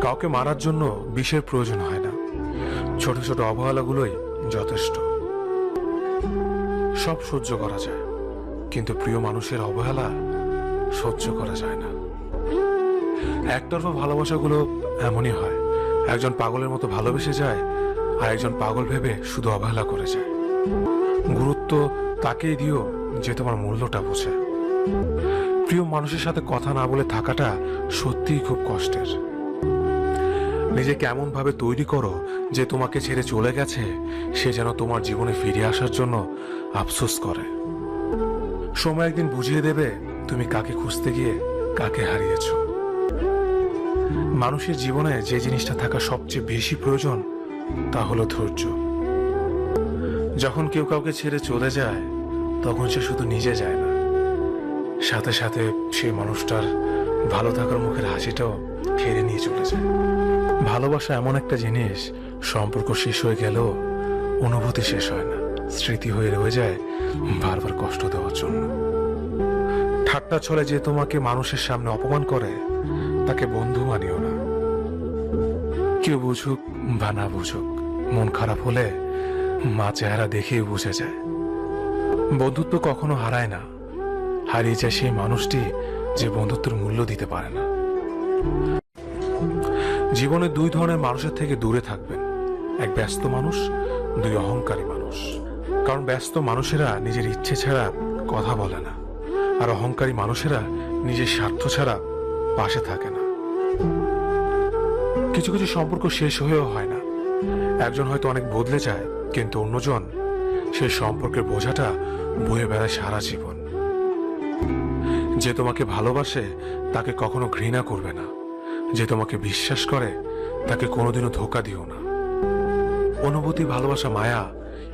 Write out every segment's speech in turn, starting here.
কাউকে মারার জন্য বিষের প্রয়োজন হয় না, ছোট ছোট অবহেলাগুলোই যথেষ্ট। সব সহ্য করা যায়, কিন্তু প্রিয় মানুষের অবহেলা সহ্য করা যায় না। একতরফা ভালোবাসাগুলো এমনই হয়, একজন পাগলের মতো ভালোবেসে যায়, আর একজন পাগল ভেবে শুধু অবহেলা করে যায়। গুরুত্ব তাকেই দিও যে তোমার মূল্যটা বোঝে। প্রিয় মানুষের সাথে কথা না বলে থাকাটা সত্যিই খুব কষ্টের। নিজেকে এমন ভাবে তৈরি করো যে তোমাকে ছেড়ে চলে গেছে সে যেন তোমার জীবনে ফিরে আসার জন্য আফসোস করে। সময় একদিন বুঝিয়ে দেবে তুমি কাকে খুঁজতে গিয়ে কাকে হারিয়েছ। মানুষের জীবনে যে জিনিসটা থাকা সবচেয়ে বেশি প্রয়োজন তা হলো ধৈর্য। যখন কেউ কাউকে ছেড়ে চলে যায় তখন সে শুধু নিজে যায় না, সাথে সাথে সেই মানুষটার ভালো থাকার মুখের হাসিটাও ফিরে নিয়ে চলে যায়। ভালোবাসা এমন একটা জিনিস, সম্পর্ক শেষ হয়ে গেলেও অনুভূতি শেষ হয় না, স্মৃতি হয়ে রয়ে যায় বারবার কষ্ট দেওয়ার জন্য। ঠাট্টা ছলে যে তোমাকে মানুষের সামনে অপমান করে তাকে বন্ধু মানিও না। কেউ বুঝুক বা না বুঝুক, মন খারাপ হলে মা চেহারা দেখেই বুঝে যায়। বন্ধুত্ব কখনো হারায় না, হারিয়ে যায় সেই মানুষটি যে বন্ধুত্বের মূল্য দিতে পারে না। জীবনে দুই ধরনের মানুষের থেকে দূরে থাকবেন, এক ব্যস্ত মানুষ, দুই অহংকারী মানুষ। কারণ ব্যস্ত মানুষেরা নিজের ইচ্ছে ছাড়া কথা বলে না, আর অহংকারী মানুষেরা নিজের স্বার্থ ছাড়া পাশে থাকে না। কিছু কিছু সম্পর্ক শেষ হয়েও হয় না, একজন হয়তো অনেক বদলে যায়, কিন্তু অন্যজন সেই সম্পর্কের বোঝাটা বয়ে বেড়ায় সারা জীবন। যে তোমাকে ভালোবাসে তাকে কখনো ঘৃণা করবে না, যে তোমাকে বিশ্বাস করে তাকে কোনোদিনও ধোঁকা দিও না। অনুভূতি, ভালোবাসা, মায়া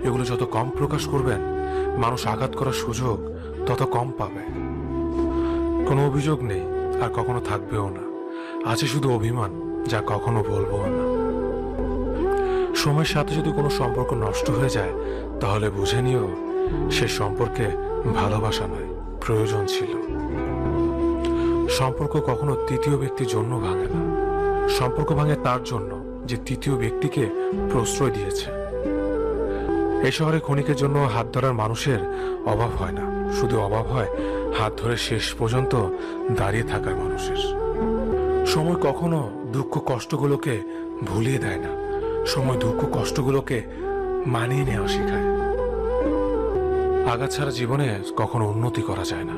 এগুলো যত কম প্রকাশ করবেন, মানুষ আঘাত করার সুযোগ তত কম পাবে। কোনো অভিযোগ নেই আর কখনো থাকবেও না, আছে শুধু অভিমান যা কখনো বলবো না। সময়ের সাথে যদি কোনো সম্পর্ক নষ্ট হয়ে যায় তাহলে বুঝে নিও সে সম্পর্কে ভালোবাসা নয়, প্রয়োজন ছিল। সম্পর্ক কখনো তৃতীয় ব্যক্তির জন্য ভাঙে না, সম্পর্ক ভাঙে তার জন্য যে তৃতীয় ব্যক্তিকে প্রশ্রয় দিয়েছে। এই শহরে ক্ষণিকের জন্য হাত ধরার মানুষের অভাব হয় না, শুধু অভাব হয় হাত ধরে শেষ পর্যন্ত দাঁড়িয়ে থাকার মানুষের। সময় কখনো দুঃখ কষ্টগুলোকে ভুলিয়ে দেয় না, সময় দুঃখ কষ্টগুলোকে মানিয়ে নেওয়া শেখায়। আঘাত ছাড়া জীবনে কখনো উন্নতি করা যায় না।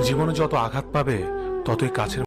জীবনে যত আঘাত পাবে ততই কাছের